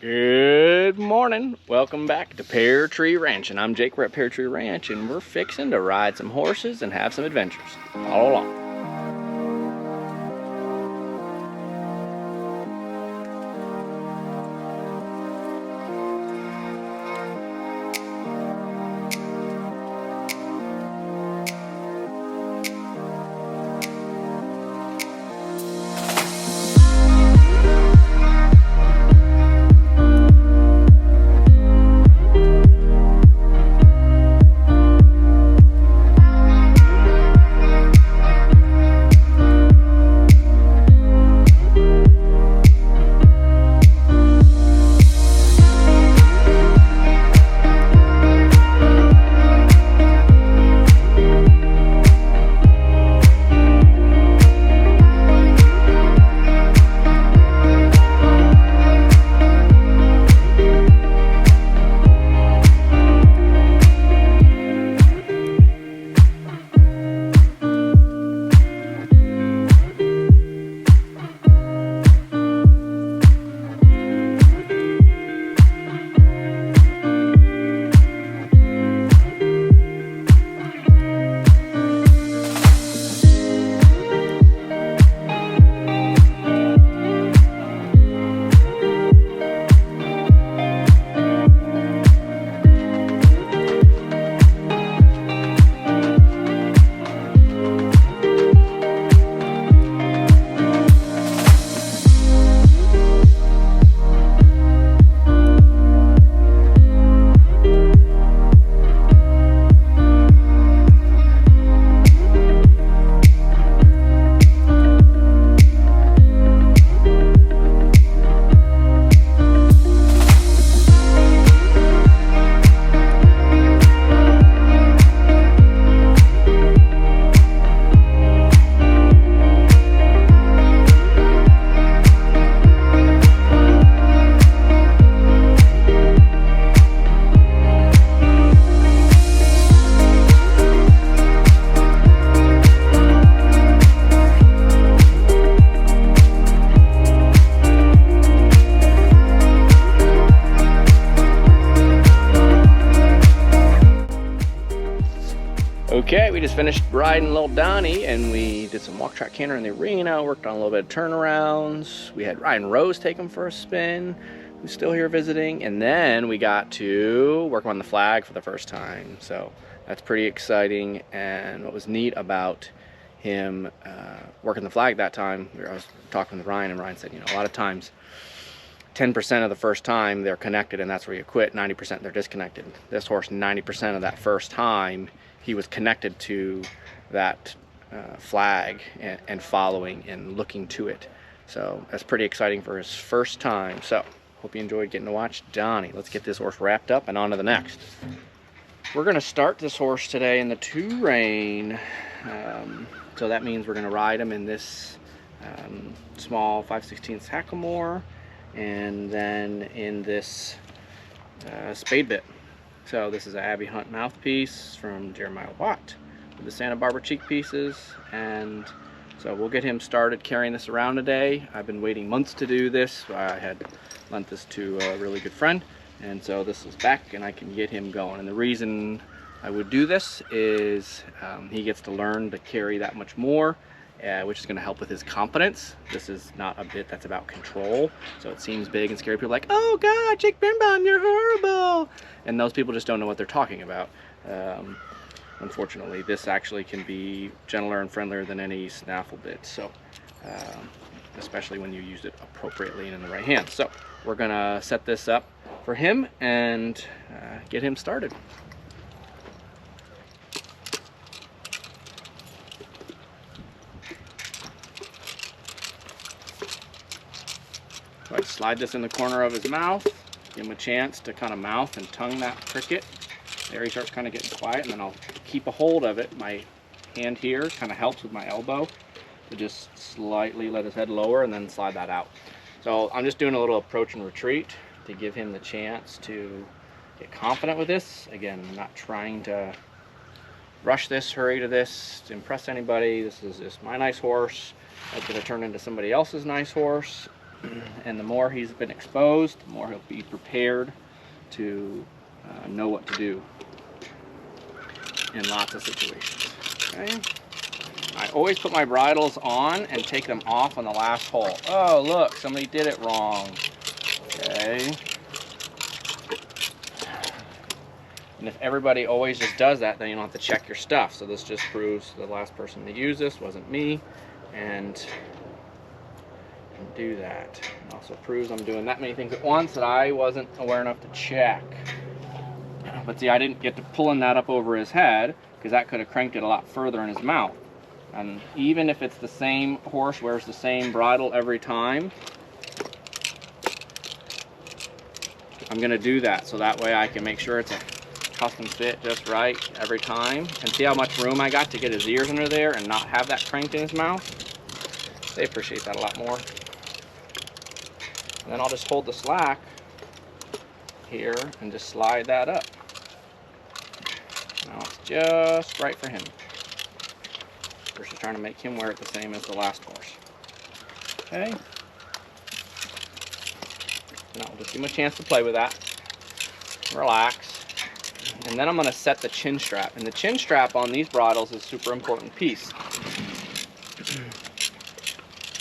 Good morning. Welcome back to Pear Tree Ranchin. I'm Jake. We're at Pear Tree Ranch and we're fixing to ride some horses and have some adventures. All along. Okay, we just finished riding little Donnie and we did some walk track canter in the arena, worked on a little bit of turnarounds. We had Ryan Rose take him for a spin, who's still here visiting, and then we got to work on the flag for the first time. So that's pretty exciting. And what was neat about him working the flag that time, I was talking with Ryan and Ryan said, you know, a lot of times 10% of the first time they're connected and that's where you quit, 90% they're disconnected. This horse, 90% of that first time, he was connected to that flag and following and looking to it. So that's pretty exciting for his first time. So hope you enjoyed getting to watch Donnie. Let's get this horse wrapped up and on to the next. We're going to start this horse today in the two-rein. So that means we're going to ride him in this small 5/16 hackamore and then in this spade bit. So this is an Abby Hunt mouthpiece from Jeremiah Watt with the Santa Barbara cheek pieces, and so we'll get him started carrying this around today. I've been waiting months to do this. I had lent this to a really good friend, and so this is back and I can get him going. And the reason I would do this is he gets to learn to carry that much more, which is going to help with his confidence. This is not a bit that's about control, so it seems big and scary. People are like, oh God, Jake Birnbaum, you're horrible. And those people just don't know what they're talking about. Unfortunately, this actually can be gentler and friendlier than any snaffle bit, so especially when you use it appropriately and in the right hands. So we're gonna set this up for him and get him started. So I slide this in the corner of his mouth, give him a chance to kind of mouth and tongue that cricket. There he starts kind of getting quiet, and then I'll keep a hold of it. My hand here kind of helps with my elbow to just slightly let his head lower and then slide that out. So I'm just doing a little approach and retreat to give him the chance to get confident with this. Again, I'm not trying to rush this, hurry to this, to impress anybody. This is just my nice horse that's going to turn into somebody else's nice horse. And the more he's been exposed, the more he'll be prepared to know what to do in lots of situations. Okay. I always put my bridles on and take them off on the last hole. Oh, look, somebody did it wrong. Okay. And if everybody always just does that, then you don't have to check your stuff. So this just proves the last person to use this wasn't me, and do that. It also proves I'm doing that many things at once that I wasn't aware enough to check. But see, I didn't get to pulling that up over his head, because that could have cranked it a lot further in his mouth. And even if it's the same horse, wears the same bridle every time, I'm going to do that so that way I can make sure it's a custom fit just right every time. And see how much room I got to get his ears under there and not have that cranked in his mouth? They appreciate that a lot more. And then I'll just hold the slack here and just slide that up. Now it's just right for him, versus trying to make him wear it the same as the last horse. Okay. Now I'll just give him a chance to play with that. Relax. And then I'm going to set the chin strap. And the chin strap on these bridles is a super important piece.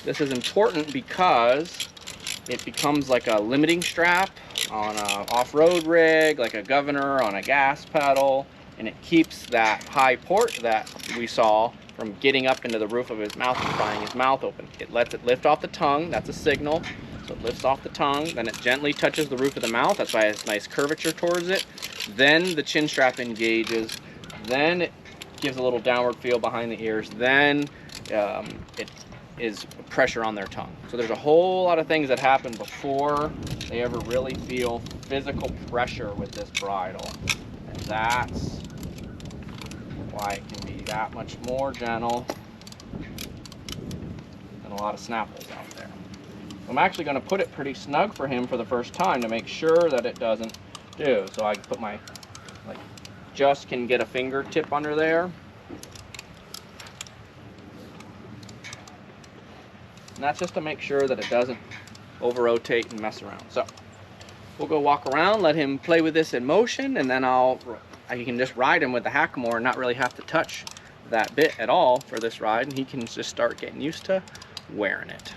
This is important because it becomes like a limiting strap on an off-road rig, like a governor on a gas pedal, and it keeps that high port that we saw from getting up into the roof of his mouth and prying his mouth open. It lets it lift off the tongue. That's a signal. So it lifts off the tongue, then it gently touches the roof of the mouth. That's why it has nice curvature towards it. Then the chin strap engages. Then it gives a little downward feel behind the ears. Then it is pressure on their tongue. So there's a whole lot of things that happen before they ever really feel physical pressure with this bridle. And that's why it can be that much more gentle than a lot of snapples out there. I'm actually going to put it pretty snug for him for the first time to make sure that it doesn't do. So I can put my, just can get a fingertip under there. And that's just to make sure that it doesn't over-rotate and mess around. So we'll go walk around, let him play with this in motion, and then you can just ride him with the hackamore and not really have to touch that bit at all for this ride, and he can just start getting used to wearing it.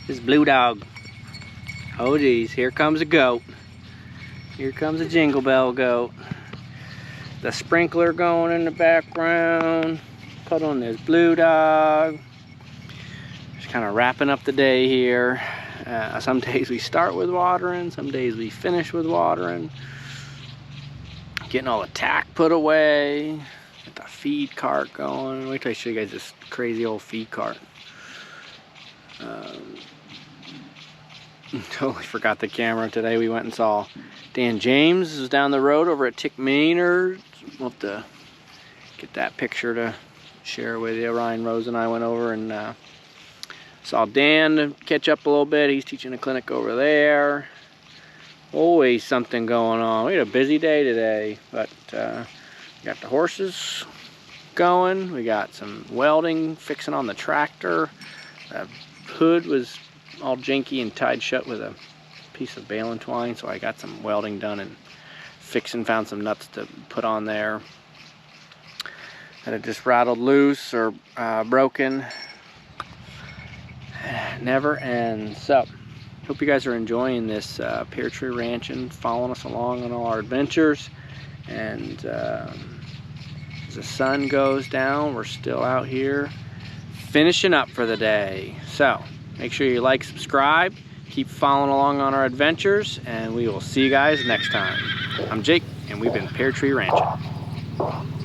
This blue dog. Oh geez, here comes a goat. Here comes a jingle bell goat. The sprinkler going in the background. Put on this blue dog. Just kind of wrapping up the day here. Some days we start with watering, some days we finish with watering. Getting all the tack put away. Got the feed cart going. Wait till I show you guys this crazy old feed cart. Totally forgot the camera today. We went and saw Dan James is down the road over at Tick Maynard. We'll have to get that picture to share with you. Ryan Rose and I went over and saw Dan to catch up a little bit. He's teaching a clinic over there. Always something going on. We had a busy day today, but we got the horses going. We got some welding fixing on the tractor. The hood was all janky and tied shut with a piece of baling twine, so I got some welding done and fixing, found some nuts to put on there that had just rattled loose or broken. Never ends. So hope you guys are enjoying this Pear Tree Ranchin, following us along on all our adventures. And as the sun goes down, we're still out here finishing up for the day. So make sure you like, subscribe, keep following along on our adventures, and we will see you guys next time. I'm Jake, and we've been Pear Tree Ranchin'.